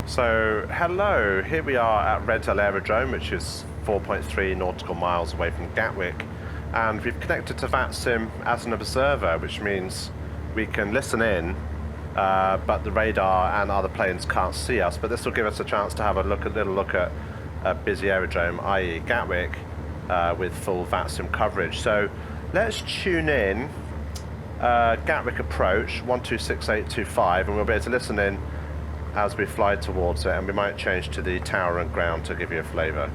So, hello, here we are at Redhill Aerodrome, which is 4.3 nautical miles away from Gatwick, and we've connected to VATSIM as an observer, which means we can listen in, but the radar and other planes can't see us. But this will give us a chance to have a little look at a busy aerodrome, i.e. Gatwick, with full VATSIM coverage. So let's tune in Gatwick approach 126825, and we'll be able to listen in as we fly towards it, and we might change to the tower and ground to give you a flavour.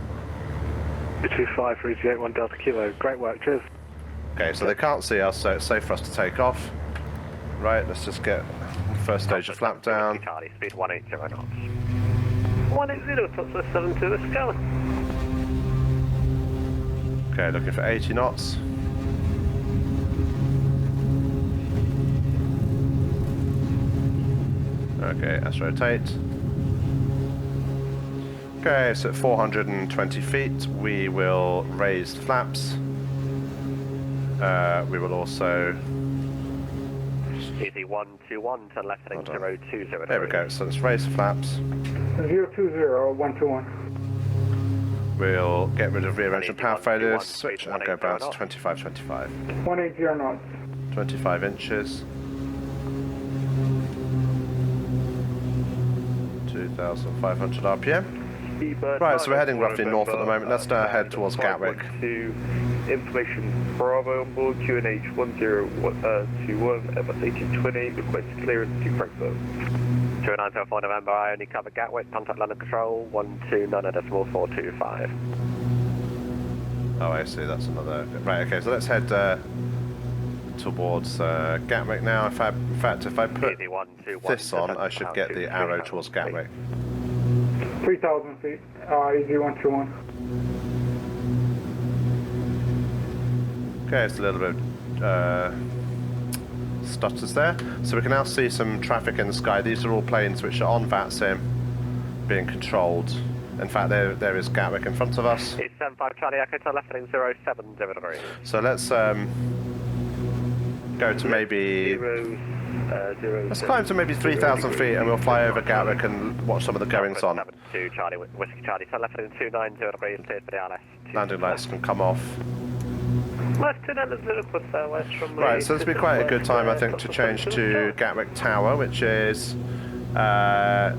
25381 Delta Kilo, great work, cheers. Okay, so they can't see us, so it's safe for us to take off. Right, let's just get first stage of flap down. Charlie, speed 180 knots. 180, top left 7 to the scale. Okay, looking for 80 knots. Okay, let's rotate. Okay, so at 420 feet, we will raise the flaps. We will also... Easy 121, turn left heading 020. There we go, so let's raise the flaps. 020, 121. We'll get rid of rear engine power failures, switch and go down to 2525. 180 knots. 25 inches. 2,500 RPM. Right, so we're heading roughly north at the moment. Let's now head towards Gatwick. Information Bravo on board QNH 1021 Airbus 1820, request clearance to Frankfurt. 2904 November, I only cover Gatwick, contact London Control 129.425. Oh, I see, that's another... Right, okay, so let's head towards Gatwick now. In fact, if I put this on, I should get the arrow towards Gatwick. 3,000 feet, easy 121. Okay, it's a little bit stutters there. So we can now see some traffic in the sky. These are all planes which are on VATSIM being controlled. In fact, there is Gatwick in front of us. It's 75 Charlie Echo to left heading 070. So let's go to maybe... Let's climb to maybe 3,000 feet and we'll fly over Gatwick and watch some of the goings on. 2 Charlie, Whiskey Charlie, turn left heading 290 degrees, cleared for the RS. Landing lights can come off. Lieutenant is Liverpool Southwest from... Right, so this will be quite a good time, I think, to change to Gatwick Tower, which is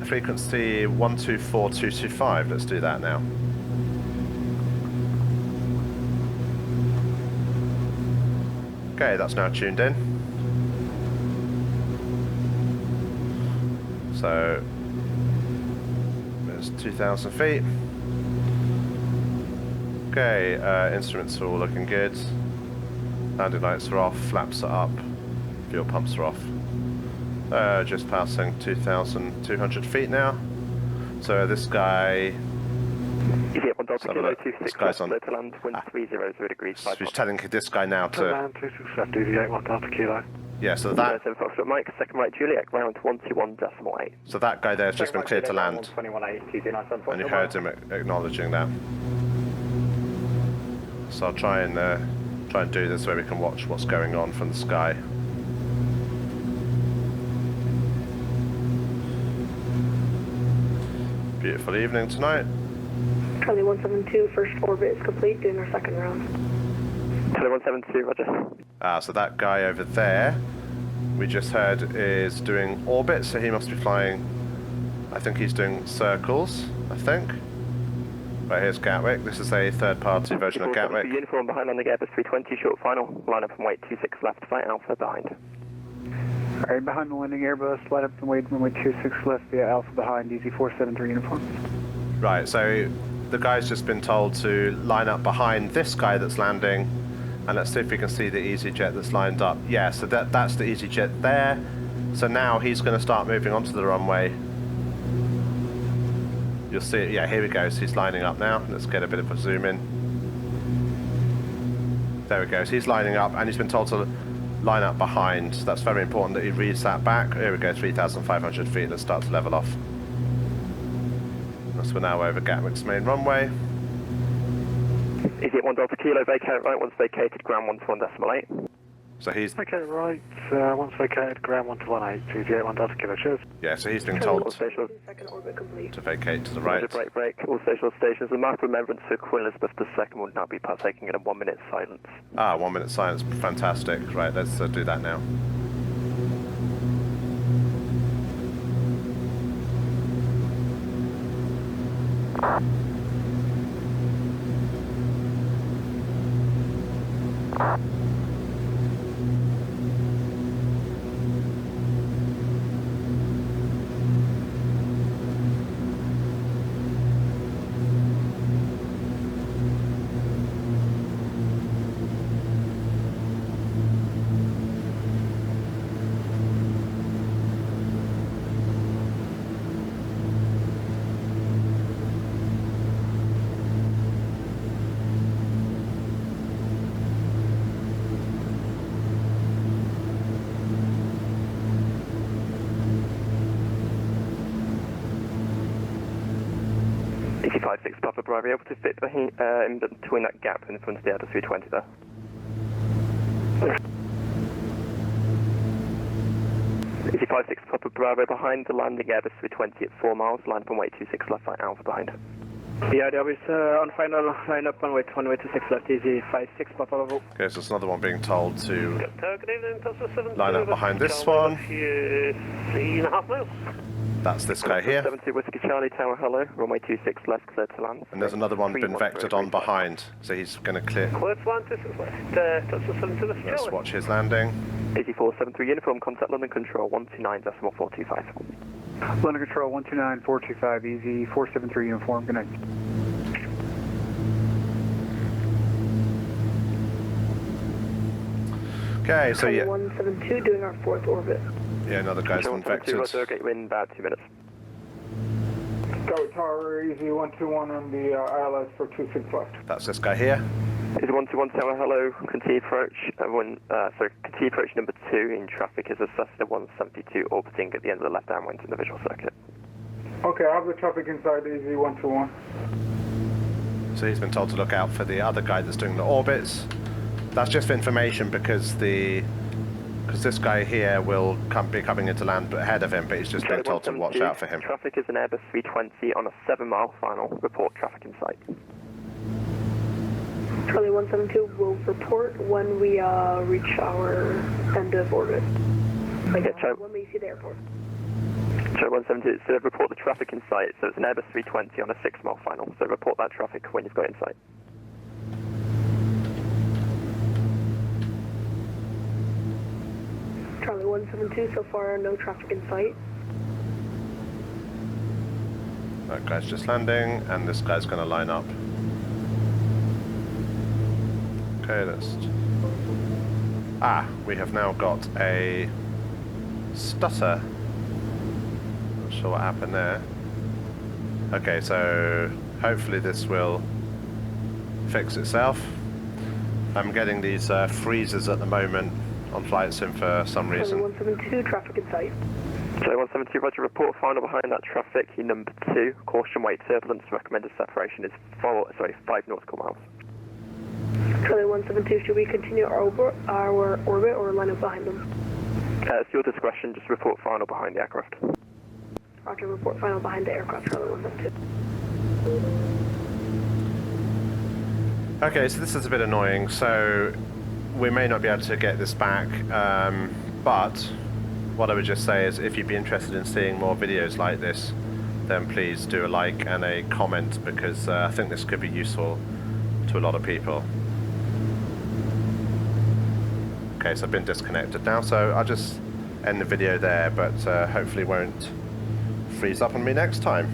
frequency 124225. Let's do that now. Okay, that's now tuned in. So, there's 2,000 feet. Okay, instruments are all looking good. Landing lights are off, flaps are up, fuel pumps are off. Just passing 2,200 feet now. So this guy... This guy's on... So he's telling this guy now to... Land 26 left, easy 81 Delta Kilo. Yeah, so that... Mike, second right Juliet, ground 121.8. So that guy there has just been cleared to land. And you heard him acknowledging that. So I'll try and do this where we can watch what's going on from the sky. Beautiful evening tonight. Charlie 172, first orbit is complete, doing our second round. Charlie 172, roger. So that guy over there, we just heard, is doing orbit, so he must be flying, I think he's doing circles, I think. Right, here's Gatwick. This is a third-party version of Gatwick. Uniform behind on the Airbus 320, short final. Line up and wait 26 left, flight Alpha behind. Alright, behind the landing Airbus, light up and wait runway 26 left via Alpha behind, easy 473 uniform. Right, so the guy's just been told to line up behind this guy that's landing, and let's see if we can see the EasyJet that's lined up. Yeah, so that's the EasyJet there. So now he's going to start moving onto the runway. You'll see it, yeah, here he goes, he's lining up now. Let's get a bit of a zoom in. There he goes, he's lining up, and he's been told to line up behind. That's very important that he reads that back. Here we go, 3,500 feet, let's start to level off. So we're now over Gatwick's main runway. Easy at 1 Delta Kilo, vacate right, once vacated, ground 121.8. So he's Okay, right. Once vacated, ground 1218, 281 Delta Kilo, cheers. yeah. So he's been All told stations. Second orbit complete. to vacate to the right. Break. All stational stations. The mark of remembrance for Queen Elizabeth II will now be partaking in a 1 minute silence. 1 minute silence. Fantastic. Right. Let's do that now. ET56 Papa Bravo, able to fit in between that gap in front of the Airbus 320 there. ET56 Papa Bravo behind the landing Airbus 320 at 4 miles, line up on way 26 left right Alpha behind. Yeah, there is on final line up on way 26 left, easy 56 Papa Bravo. Okay, so there's another one being told to Good evening, Delta 7. line up behind this one. 3.5 miles. That's this guy here. 70 Whiskey Charlie Tower, hello. Runway 26 left, cleared to land. And there's another one been vectored on behind, so he's going to clear. Cleared to land, distance left. Delta 7 to the Let's watch his landing. 8473 uniform, contact London Control 129.425. London Control 129425, easy 473 uniform, good night. Okay, so yeah. 172 doing our fourth orbit. Yeah, another guy's been vectored. Roger, get you in about 2 minutes. Go Tower, easy 121 on the ILS for 26 left. That's this guy here. Is 121 Tower, hello. Continue approach. Continue approach number 2 in traffic is assessed at 172 orbiting at the end of the left downwind in the visual circuit. Okay, I have the traffic inside easy 121. So he's been told to look out for the other guy that's doing the orbits. That's just for information because this guy here will be coming into land ahead of him, but he's just been told to watch out for him. Traffic is an Airbus 320 on a 7-mile final. Report traffic in sight. Charlie 172 will report when we reach our end of orbit. Like when we see the airport. Charlie 172, so report the traffic in sight. So it's an Airbus 320 on a 6-mile final. So report that traffic when you've got it in sight. Charlie 172, so far no traffic in sight. That guy's just landing, and this guy's going to line up. Okay, we have now got a stutter. Not sure what happened there. Okay, so hopefully this will fix itself. I'm getting these freezes at the moment on VATSIM for some reason. 172, traffic in sight. Charlie 172, roger, report final behind that traffic, number 2, caution weight turbulence, recommended separation is 5 nautical miles. Charlie 172, should we continue our orbit or line up behind them? It's your discretion, just report final behind the aircraft. Roger, report final behind the aircraft, Charlie 172. Okay, so this is a bit annoying, so we may not be able to get this back, but what I would just say is if you'd be interested in seeing more videos like this, then please do a like and a comment, because I think this could be useful to a lot of people. Okay, so I've been disconnected now, so I'll just end the video there, but hopefully won't freeze up on me next time.